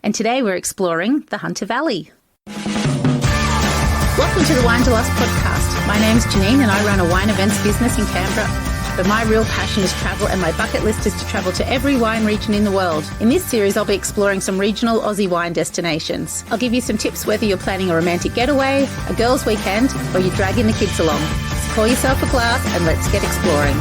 And today we're exploring the Hunter Valley. Welcome to the Winederlust podcast. My name's Jeanene and I run a wine events business in Canberra. But my real passion is travel, and my bucket list is to travel to every wine region in the world. In this series, I'll be exploring some regional Aussie wine destinations. I'll give you some tips whether you're planning a romantic getaway, a girls' weekend, or you're dragging the kids along. So pour yourself a glass and let's get exploring.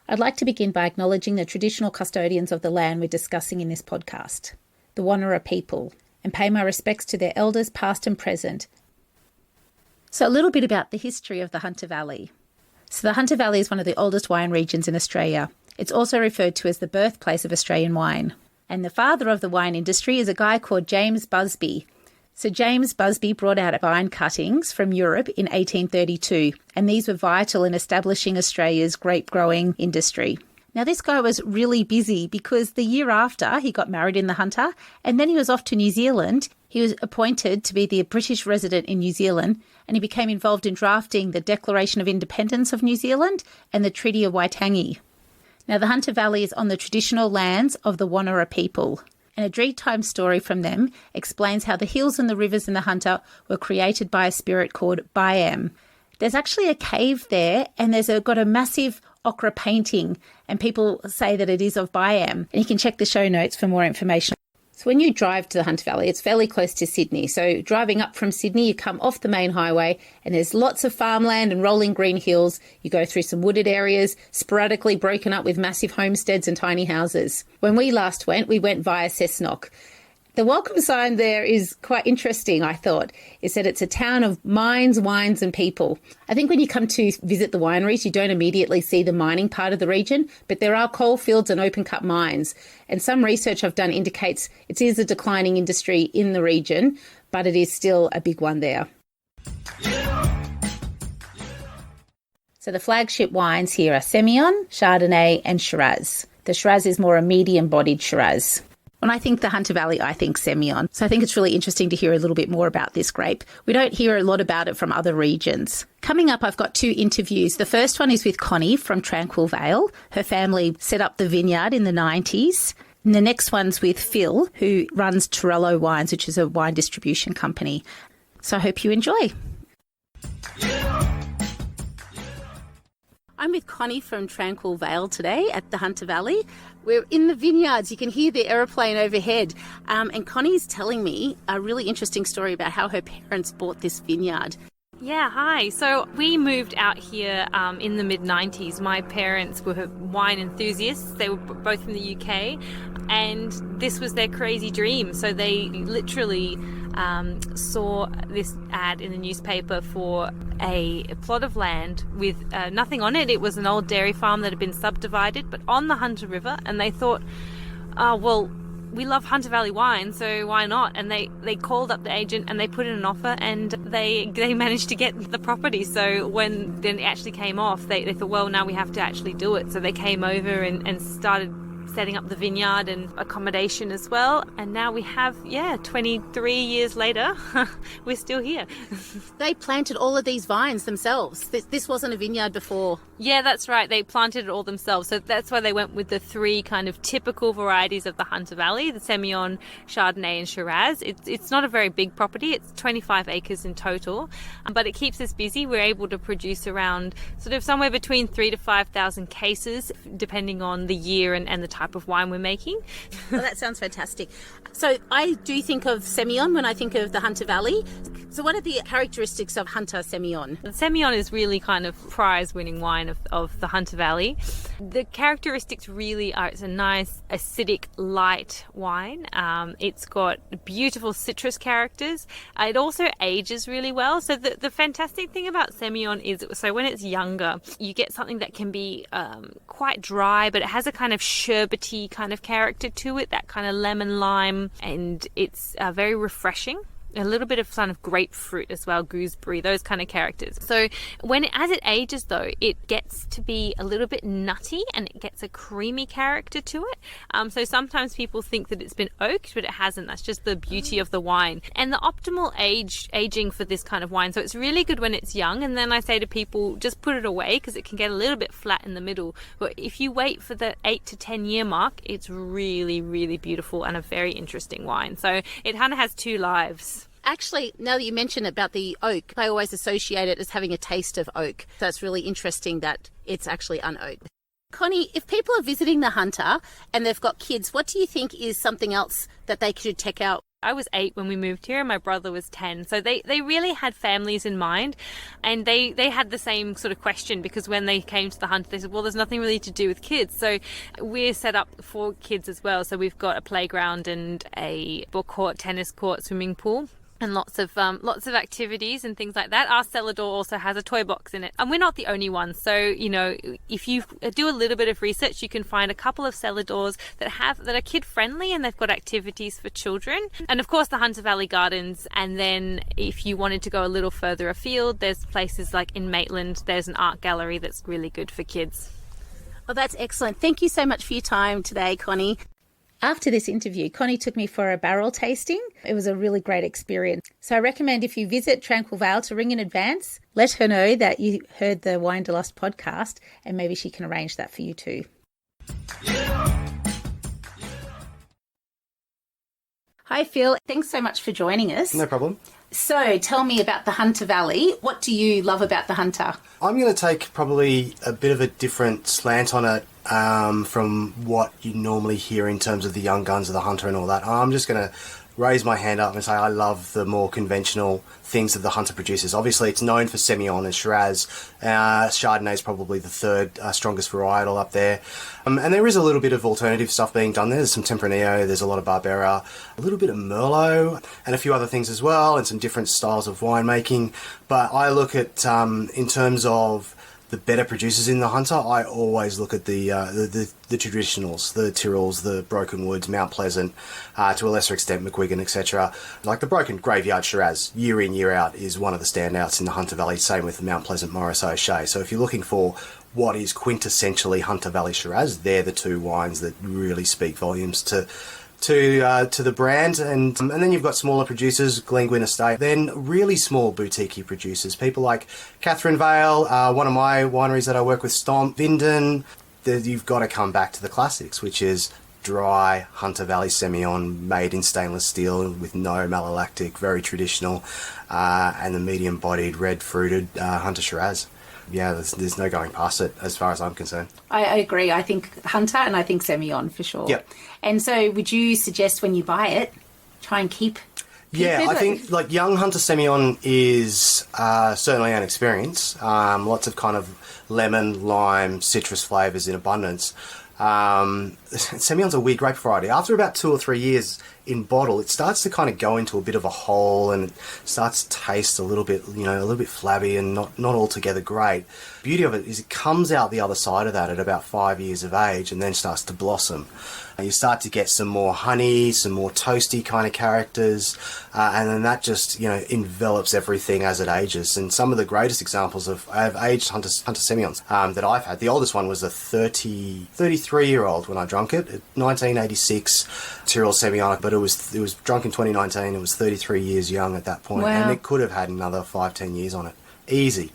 I'd like to begin by acknowledging the traditional custodians of the land we're discussing in this podcast, the Wonnaura people, and pay my respects to their elders past and present. So a little bit about the history of the Hunter Valley. So the Hunter Valley is one of the oldest wine regions in Australia. It's also referred to as the birthplace of Australian wine. And the father of the wine industry is a guy called James Busby. So James Busby brought out vine cuttings from Europe in 1832, and these were vital in establishing Australia's grape growing industry. Now, this guy was really busy because the year after he got married in the Hunter, and then he was off to New Zealand. He was appointed to be the British resident in New Zealand, and he became involved in drafting the Declaration of Independence of New Zealand and the Treaty of Waitangi. Now, the Hunter Valley is on the traditional lands of the Wonnaura people, and a dream-time story from them explains how the hills and the rivers in the Hunter were created by a spirit called Byam. There's actually a cave there, and there's got a massive ochre painting, and people say that it is of Byam. And you can check the show notes for more information. So when you drive to the Hunter Valley, it's fairly close to Sydney. So driving up from Sydney, you come off the main highway and there's lots of farmland and rolling green hills. You go through some wooded areas, sporadically broken up with massive homesteads and tiny houses. When we last went, we went via Cessnock. The welcome sign there is quite interesting, I thought. It said it's a town of mines, wines and people. I think when you come to visit the wineries, you don't immediately see the mining part of the region, but there are coal fields and open-cut mines. And some research I've done indicates it is a declining industry in the region, but it is still a big one there. So the flagship wines here are Semillon, Chardonnay and Shiraz. The Shiraz is more a medium-bodied Shiraz. When I think the Hunter Valley, I think Semillon. So I think it's really interesting to hear a little bit more about this grape. We don't hear a lot about it from other regions. Coming up, I've got two interviews. The first one is with Connie from Tranquil, Vale. Her family set up the vineyard in the 90s. And the next one's with Phil, who runs Turallo Wines, which is a wine distribution company. So I hope you enjoy. I'm with Connie from Tranquil Vale today at the Hunter Valley. We're in the vineyards. You can hear the aeroplane overhead. And Connie's telling me a really interesting story about how her parents bought this vineyard. Yeah, hi. So we moved out here in the mid-90s. My parents were wine enthusiasts. They were both from the UK, and this was their crazy dream. So they literally saw this ad in the newspaper for a plot of land with nothing on it. It was an old dairy farm that had been subdivided, but on the Hunter River, and they thought, well, we love Hunter Valley wine, so why not? And they called up the agent and they put in an offer, and they managed to get the property. So when then it actually came off, they thought, well, now we have to actually do it. So they came over and started setting up the vineyard and accommodation as well. And now we have, 23 years later, we're still here. They planted all of these vines themselves. This wasn't a vineyard before. Yeah, that's right. They planted it all themselves. So that's why they went with the three kind of typical varieties of the Hunter Valley, the Semillon, Chardonnay and Shiraz. It's not a very big property. It's 25 acres in total, but it keeps us busy. We're able to produce around sort of somewhere between 3,000 to 5,000 cases, depending on the year and the type of wine we're making. Well, that sounds fantastic. So I do think of Semillon when I think of the Hunter Valley. So what are the characteristics of Hunter Semillon? The Semillon is really kind of prize-winning wine of the Hunter Valley. The characteristics really are, it's a nice acidic light wine. It's got beautiful citrus characters. It also ages really well. So the fantastic thing about Semillon is, so when it's younger, you get something that can be quite dry, but it has a kind of sherbety kind of character to it, that kind of lemon lime, and it's very refreshing. a little bit of kind of grapefruit as well, gooseberry, those kind of characters. So as it ages though, it gets to be a little bit nutty and it gets a creamy character to it. So sometimes people think that it's been oaked, but it hasn't. That's just the beauty of the wine. And the optimal aging for this kind of wine. So it's really good when it's young. And then I say to people, just put it away because it can get a little bit flat in the middle. But if you wait for the 8 to 10 year mark, it's really, really beautiful and a very interesting wine. So it kind of has two lives. Actually, now that you mention about the oak, I always associate it as having a taste of oak. So it's really interesting that it's actually unoaked. Connie, if people are visiting the Hunter and they've got kids, what do you think is something else that they should check out? I was 8 when we moved here and my brother was 10. So they really had families in mind, and they had the same sort of question, because when they came to the Hunter, they said, well, there's nothing really to do with kids. So we're set up for kids as well. So we've got a playground and a ball court, tennis court, swimming pool, and lots of activities and things like that. Our cellar door also has a toy box in it, and we're not the only ones. So if you do a little bit of research, you can find a couple of cellar doors that are kid friendly and they've got activities for children. And of course the Hunter Valley Gardens. And then if you wanted to go a little further afield, there's places like in Maitland, there's an art gallery that's really good for kids. Well, that's excellent. Thank you so much for your time today, Connie. After this interview, Connie took me for a barrel tasting. It was a really great experience. So I recommend if you visit Tranquil Vale to ring in advance, let her know that you heard the Winederlust podcast, and maybe she can arrange that for you too. Hi, Phil. Thanks so much for joining us. No problem. So tell me about the Hunter Valley. What do you love about the Hunter? I'm going to take probably a bit of a different slant on it from what you normally hear in terms of the young guns of the Hunter and all that. I'm just going to raise my hand up and say I love the more conventional things that the Hunter produces. Obviously, it's known for Semillon and Shiraz. Chardonnay is probably the third strongest varietal up there. And there is a little bit of alternative stuff being done there. There's some Tempranillo, there's a lot of Barbera, a little bit of Merlot, and a few other things as well, and some different styles of winemaking. But I look at, in terms of the better producers in the Hunter, I always look at the traditionals, the Tyrrells, the Broken Woods, Mount Pleasant, to a lesser extent McGuigan, etc. Like the Broken Graveyard Shiraz, year in, year out, is one of the standouts in the Hunter Valley, same with the Mount Pleasant Morris O'Shea. So if you're looking for what is quintessentially Hunter Valley Shiraz, they're the two wines that really speak volumes to the brand. And then you've got smaller producers, Glenguin Estate, then really small boutique producers, people like Catherine Vale, one of my wineries that I work with, Stomp, Vinden. You've got to come back to the classics, which is dry Hunter Valley Semillon made in stainless steel with no malolactic, very traditional, and the medium bodied red fruited Hunter Shiraz. Yeah, there's no going past it as far as I'm concerned. I agree. I think Hunter and I think Semillon for sure. Yep. And so would you suggest when you buy it, try and keep yeah, I think like young Hunter Semillon is certainly an experience. Lots of kind of lemon, lime, citrus flavours in abundance. Semillon's a weird grape variety. After about 2 or 3 years in bottle, it starts to kind of go into a bit of a hole and it starts to taste a little bit, a little bit flabby and not altogether great. Beauty of it is it comes out the other side of that at about 5 years of age and then starts to blossom. You start to get some more honey, some more toasty kind of characters, and then that just, envelops everything as it ages. And some of the greatest examples of aged Hunter Semillons that I've had, the oldest one was a 33-year-old when I drank it, 1986 Tyrrell Semillon, but it was drunk in 2019. It was 33 years young at that point, wow. And it could have had another 5-10 years on it, easy.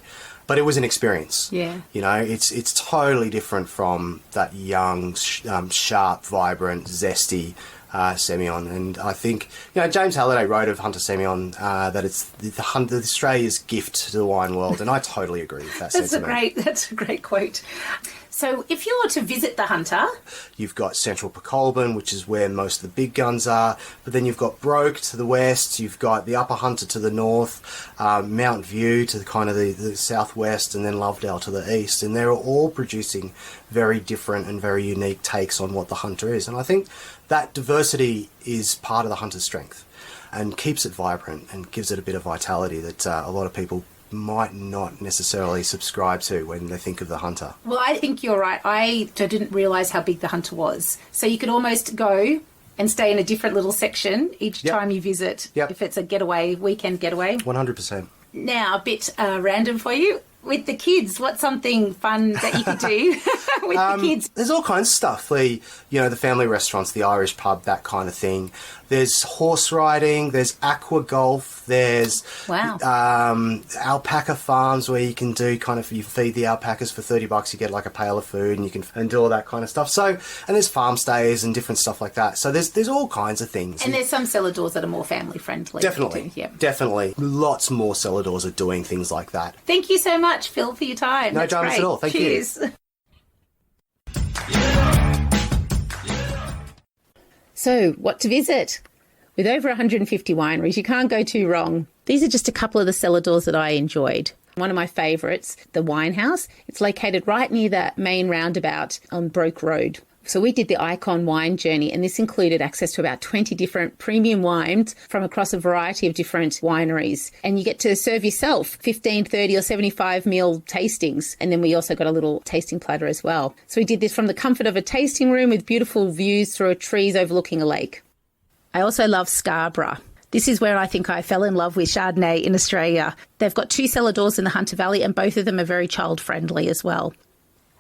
But it was an experience. Yeah. It's totally different from that young, sharp, vibrant, zesty Semillon. And I think, James Halliday wrote of Hunter Semillon that it's the Australia's gift to the wine world, and I totally agree with that sentiment. That's a great quote. So if you were to visit the Hunter... You've got Central Pecolbin, which is where most of the big guns are, but then you've got Broke to the west, you've got the Upper Hunter to the north, Mount View to the southwest, and then Lovedale to the east, and they're all producing very different and very unique takes on what the Hunter is. And I think that diversity is part of the Hunter's strength and keeps it vibrant and gives it a bit of vitality that a lot of people might not necessarily subscribe to when they think of the Hunter. Well, I think you're right. I didn't realise how big the Hunter was. So you could almost go and stay in a different little section each Yep. time you visit, Yep. if it's a getaway, weekend getaway. 100%. Now, a bit random for you. With the kids, what's something fun that you could do with the kids? There's all kinds of stuff. The family restaurants, the Irish pub, that kind of thing. There's horse riding. There's aqua golf. There's Wow. Alpaca farms where you can do you feed the alpacas for $30. You get like a pail of food and do all that kind of stuff. So, and there's farm stays and different stuff like that. So there's all kinds of things. And there's some cellar doors that are more family friendly. Definitely. Yeah. Definitely. Lots more cellar doors are doing things like that. Thank you so much, Phil, for your time. No That's dramas great. at all. Thank you. Cheers. So, what to visit? With over 150 wineries, you can't go too wrong. These are just a couple of the cellar doors that I enjoyed. One of my favourites, the Wine House. It's located right near the main roundabout on Broke Road. So we did the Icon wine journey, and this included access to about 20 different premium wines from across a variety of different wineries. And you get to serve yourself 15, 30 or 75 meal tastings. And then we also got a little tasting platter as well. So we did this from the comfort of a tasting room with beautiful views through trees overlooking a lake. I also love Scarborough. This is where I think I fell in love with Chardonnay in Australia. They've got 2 cellar doors in the Hunter Valley, and both of them are very child-friendly as well.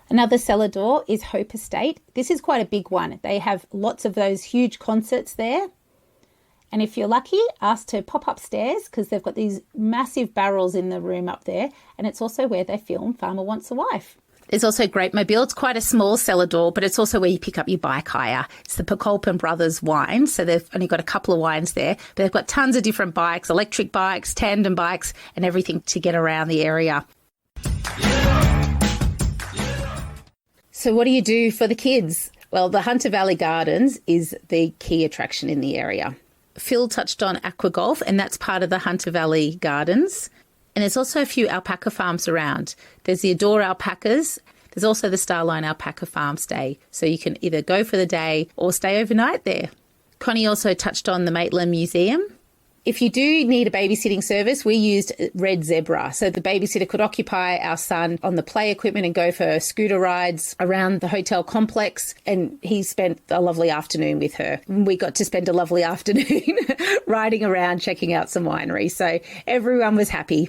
Another cellar door is Hope Estate. This is quite a big one. They have lots of those huge concerts there. And if you're lucky, ask to pop upstairs because they've got these massive barrels in the room up there. And it's also where they film Farmer Wants a Wife. There's also Grape Mobile. It's quite a small cellar door, but it's also where you pick up your bike hire. It's the Pekolpin Brothers wine. So they've only got a couple of wines there. But they've got tons of different bikes, electric bikes, tandem bikes, and everything to get around the area. So what do you do for the kids? Well, the Hunter Valley Gardens is the key attraction in the area. Phil touched on aqua golf, and that's part of the Hunter Valley Gardens. And there's also a few alpaca farms around. There's the Adore Alpacas. There's also the Starline Alpaca Farm Stay. So you can either go for the day or stay overnight there. Connie also touched on the Maitland Museum. If you do need a babysitting service, we used Red Zebra. So the babysitter could occupy our son on the play equipment and go for scooter rides around the hotel complex. And he spent a lovely afternoon with her. We got to spend a lovely afternoon riding around, checking out some wineries. So everyone was happy.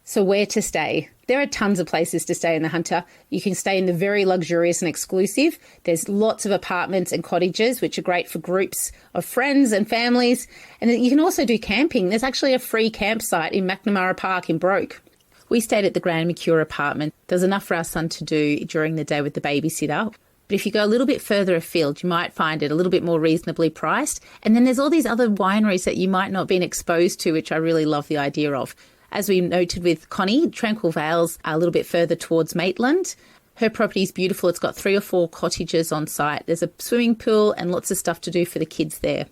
So where to stay? There are tons of places to stay in the Hunter. You can stay in the very luxurious and exclusive. There's lots of apartments and cottages, which are great for groups of friends and families. And you can also do camping. There's actually a free campsite in McNamara Park in Broke. We stayed at the Grand Mercure apartment. There's enough for our son to do during the day with the babysitter. But if you go a little bit further afield, you might find it a little bit more reasonably priced. And then there's all these other wineries that you might not have been exposed to, which I really love the idea of. As we noted with Connie, Tranquil Vale's a little bit further towards Maitland. Her property is beautiful. It's got 3 or 4 cottages on site. There's a swimming pool and lots of stuff to do for the kids there.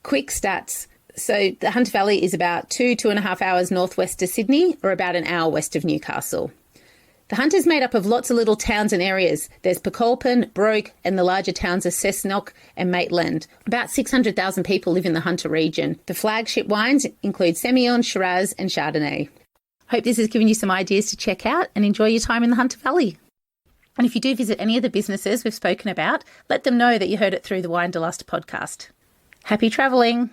Quick stats. So the Hunter Valley is about 2.5 hours northwest of Sydney, or about an hour west of Newcastle. The Hunter's made up of lots of little towns and areas. There's Pekolpin, Broke, and the larger towns of Cessnock and Maitland. About 600,000 people live in the Hunter region. The flagship wines include Semillon, Shiraz, and Chardonnay. Hope this has given you some ideas to check out and enjoy your time in the Hunter Valley. And if you do visit any of the businesses we've spoken about, let them know that you heard it through the Winederlust podcast. Happy travelling!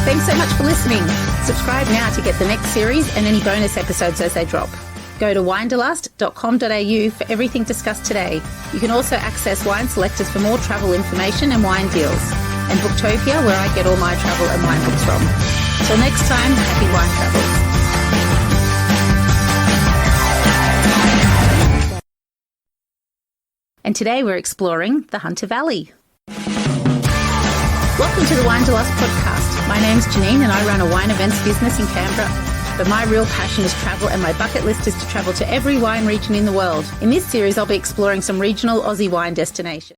Thanks so much for listening. Subscribe now to get the next series and any bonus episodes as they drop. Go to winederlust.com.au for everything discussed today. You can also access Wine Selectors for more travel information and wine deals. And Booktopia, where I get all my travel and wine books from. Till next time, happy wine travels. And today we're exploring the Hunter Valley. Welcome to the Winederlust podcast. My name's Jeanene and I run a wine events business in Canberra. But my real passion is travel, and my bucket list is to travel to every wine region in the world. In this series, I'll be exploring some regional Aussie wine destinations.